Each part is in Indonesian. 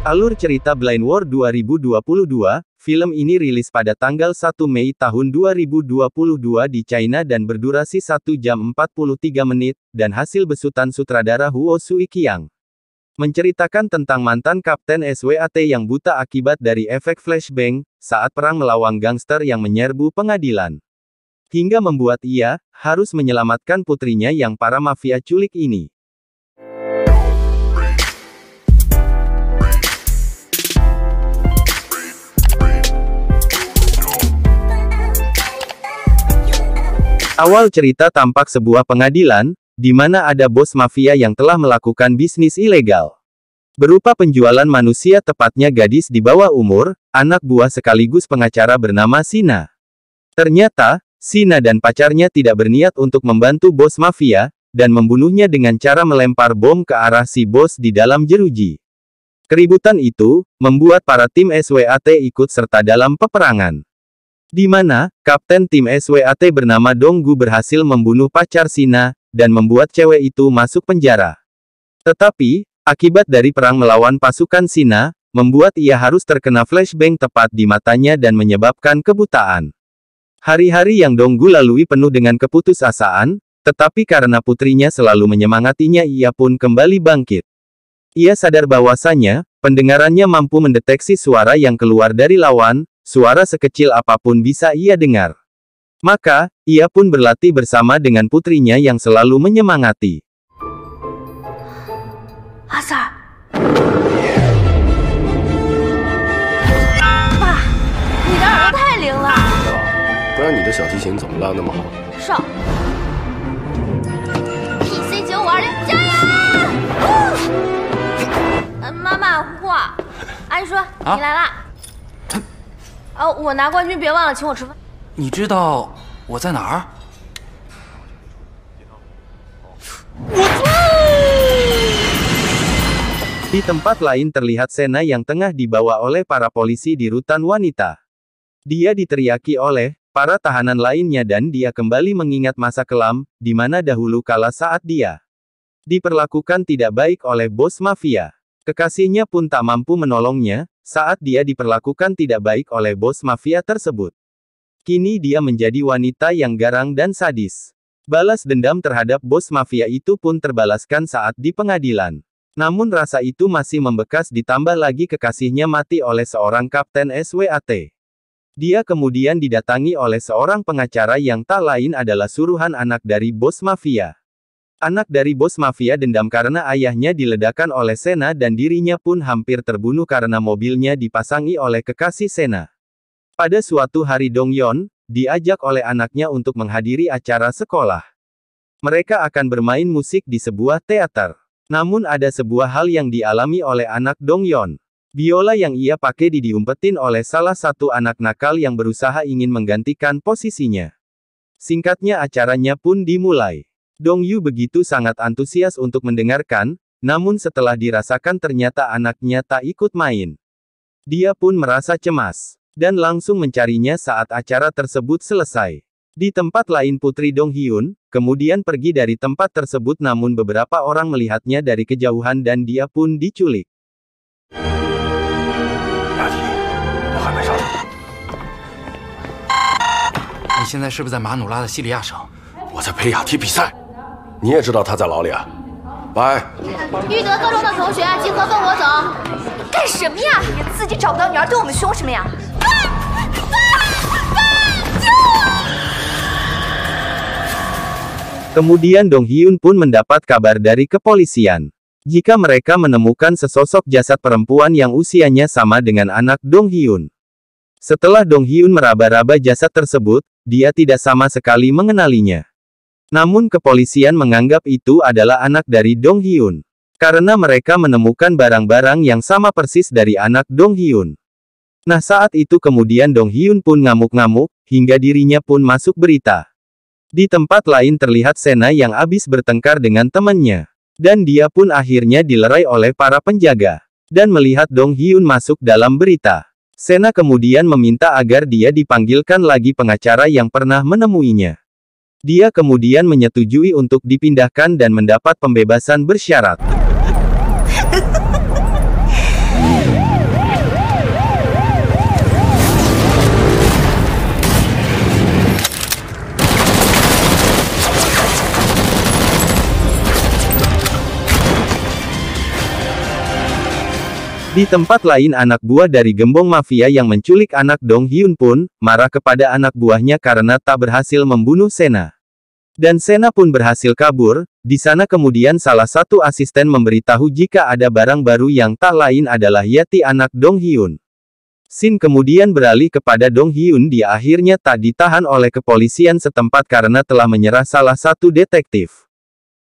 Alur cerita Blind World 2022, film ini rilis pada tanggal 1 Mei tahun 2022 di China dan berdurasi 1 jam 43 menit, dan hasil besutan sutradara Huo Sui-kiang. Menceritakan tentang mantan Kapten SWAT yang buta akibat dari efek flashbang, saat perang melawan gangster yang menyerbu pengadilan. Hingga membuat ia, harus menyelamatkan putrinya yang para mafia culik ini. Awal cerita tampak sebuah pengadilan, di mana ada bos mafia yang telah melakukan bisnis ilegal. Berupa penjualan manusia, tepatnya gadis di bawah umur, anak buah sekaligus pengacara bernama Sina. Ternyata, Sina dan pacarnya tidak berniat untuk membantu bos mafia, dan membunuhnya dengan cara melempar bom ke arah si bos di dalam jeruji. Keributan itu, membuat para tim SWAT ikut serta dalam peperangan. Di mana, kapten tim SWAT bernama Dong Gu berhasil membunuh pacar Sina, dan membuat cewek itu masuk penjara. Tetapi, akibat dari perang melawan pasukan Sina, membuat ia harus terkena flashbang tepat di matanya dan menyebabkan kebutaan. Hari-hari yang Dong Gu lalui penuh dengan keputusasaan, tetapi karena putrinya selalu menyemangatinya, ia pun kembali bangkit. Ia sadar bahwasanya, pendengarannya mampu mendeteksi suara yang keluar dari lawan. Suara sekecil apapun bisa ia dengar. Maka, ia pun berlatih bersama dengan putrinya yang selalu menyemangati. Asa.爸，你的耳朵太灵了。不然你的小提琴怎么拉那么好？上。PC9520，加油！妈妈，呼呼，阿姨说你来啦。我拿冠军，别忘了请我吃饭。你知道我在哪儿？ Di tempat lain terlihat Sena yang tengah dibawa oleh para polisi di rutan wanita. Dia diteriaki oleh para tahanan lainnya dan dia kembali mengingat masa kelam, di mana dahulu kala saat dia diperlakukan tidak baik oleh bos mafia. Kekasihnya pun tak mampu menolongnya, saat dia diperlakukan tidak baik oleh bos mafia tersebut. Kini dia menjadi wanita yang garang dan sadis. Balas dendam terhadap bos mafia itu pun terbalaskan saat di pengadilan. Namun rasa itu masih membekas, ditambah lagi kekasihnya mati oleh seorang kapten SWAT. Dia kemudian didatangi oleh seorang pengacara yang tak lain adalah suruhan anak dari bos mafia. Anak dari bos mafia dendam karena ayahnya diledakkan oleh Sena dan dirinya pun hampir terbunuh karena mobilnya dipasangi oleh kekasih Sena. Pada suatu hari Dong Yon diajak oleh anaknya untuk menghadiri acara sekolah. Mereka akan bermain musik di sebuah teater. Namun ada sebuah hal yang dialami oleh anak Dong Yon. Biola yang ia pakai diumpetin oleh salah satu anak nakal yang berusaha ingin menggantikan posisinya. Singkatnya acaranya pun dimulai. Dong Yu begitu sangat antusias untuk mendengarkan, namun setelah dirasakan ternyata anaknya tak ikut main. Dia pun merasa cemas, dan langsung mencarinya saat acara tersebut selesai. Di tempat lain putri Dong Hyun, kemudian pergi dari tempat tersebut namun beberapa orang melihatnya dari kejauhan dan dia pun diculik. 雅缇，我还没上。你现在是不是在马努拉的西里亚省？我在陪雅缇比赛。你也知道她在牢里啊？喂，玉德高中的同学集合，跟我走。干什么呀？自己找不到女儿，对我们凶什么呀？Kemudian Dong Hyun pun mendapat kabar dari kepolisian. Jika mereka menemukan sesosok jasad perempuan yang usianya sama dengan anak Dong Hyun. Setelah Dong Hyun meraba-raba jasad tersebut, dia tidak sama sekali mengenalinya. Namun kepolisian menganggap itu adalah anak dari Dong Hyun. Karena mereka menemukan barang-barang yang sama persis dari anak Dong Hyun. Nah saat itu kemudian Dong Hyun pun ngamuk-ngamuk, hingga dirinya pun masuk berita. Di tempat lain terlihat Sena yang habis bertengkar dengan temannya. Dan dia pun akhirnya dilerai oleh para penjaga. Dan melihat Dong Hyun masuk dalam berita. Sena kemudian meminta agar dia dipanggilkan lagi pengacara yang pernah menemuinya. Dia kemudian menyetujui untuk dipindahkan dan mendapat pembebasan bersyarat. Di tempat lain anak buah dari gembong mafia yang menculik anak Dong Hyun pun marah kepada anak buahnya karena tak berhasil membunuh Sena. Dan Sena pun berhasil kabur. Di sana kemudian salah satu asisten memberitahu jika ada barang baru yang tak lain adalah Yati anak Dong Hyun. Shin kemudian beralih kepada Dong Hyun. Dia akhirnya tak ditahan oleh kepolisian setempat karena telah menyerah salah satu detektif.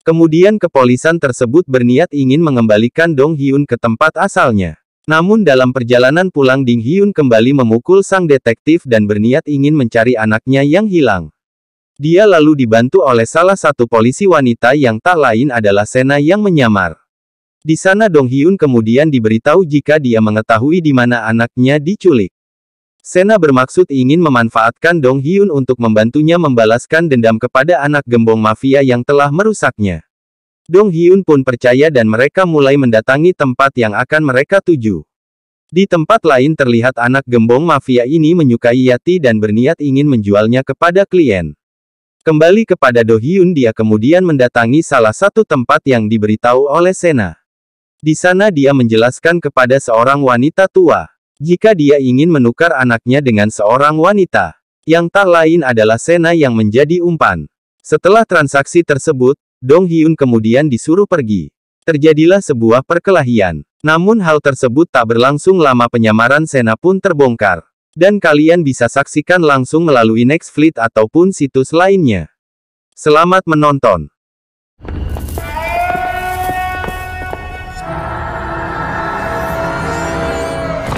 Kemudian kepolisian tersebut berniat ingin mengembalikan Dong Hyun ke tempat asalnya. Namun dalam perjalanan pulang Ding Hyun kembali memukul sang detektif dan berniat ingin mencari anaknya yang hilang. Dia lalu dibantu oleh salah satu polisi wanita yang tak lain adalah Sena yang menyamar. Di sana Dong Hyun kemudian diberitahu jika dia mengetahui di mana anaknya diculik. Sena bermaksud ingin memanfaatkan Dong Hyun untuk membantunya membalaskan dendam kepada anak gembong mafia yang telah merusaknya. Dong Hyun pun percaya dan mereka mulai mendatangi tempat yang akan mereka tuju. Di tempat lain terlihat anak gembong mafia ini menyukai Yati dan berniat ingin menjualnya kepada klien. Kembali kepada Do Hyun, dia kemudian mendatangi salah satu tempat yang diberitahu oleh Sena. Di sana dia menjelaskan kepada seorang wanita tua jika dia ingin menukar anaknya dengan seorang wanita, yang tak lain adalah Sena yang menjadi umpan. Setelah transaksi tersebut, Dong Hyun kemudian disuruh pergi. Terjadilah sebuah perkelahian. Namun hal tersebut tak berlangsung lama, penyamaran Sena pun terbongkar. Dan kalian bisa saksikan langsung melalui Netflix ataupun situs lainnya. Selamat menonton.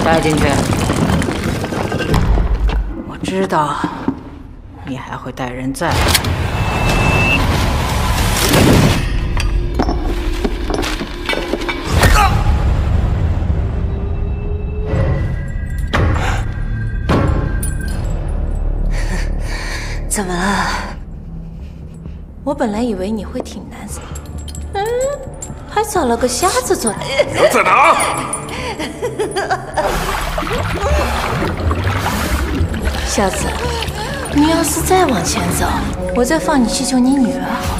带进去。我知道，你还会带人再来。怎么了？我本来以为你会挺男子，还找了个瞎子做的。人在哪？ 小子，你要是再往前走，我再放你去救你女儿好了。